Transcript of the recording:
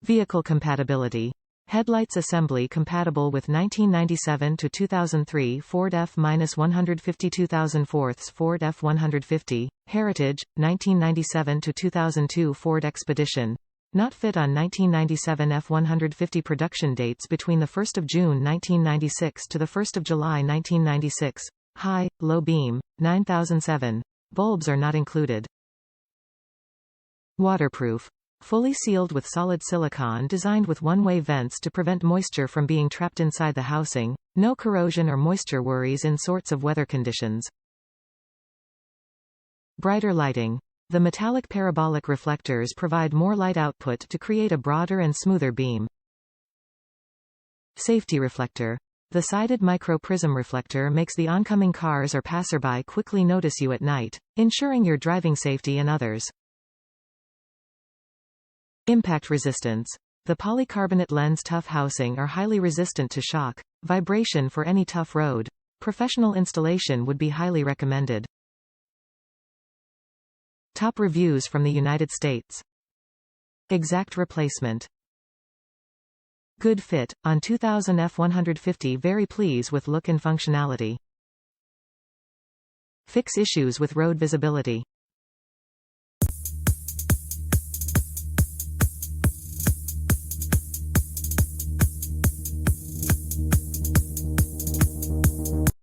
Vehicle compatibility. Headlights assembly compatible with 1997 to 2003 Ford F-150, 2004 Ford F-150, Heritage, 1997 to 2002 Ford Expedition. Not fit on 1997 F-150 production dates between 1 June 1996 to 1 July 1996. High, low beam, 9007. Bulbs are not included. Waterproof. Fully sealed with solid silicone designed with one-way vents to prevent moisture from being trapped inside the housing. No corrosion or moisture worries in sorts of weather conditions. Brighter lighting. The metallic parabolic reflectors provide more light output to create a broader and smoother beam. Safety reflector. The sided micro-prism reflector makes the oncoming cars or passerby quickly notice you at night, ensuring your driving safety and others. Impact resistance. The polycarbonate lens tough housing are highly resistant to shock, vibration for any tough road. Professional installation would be highly recommended. Top reviews from the United States. Exact replacement. Good fit, on 2000 F-150 very pleased with look and functionality. Fix issues with road visibility.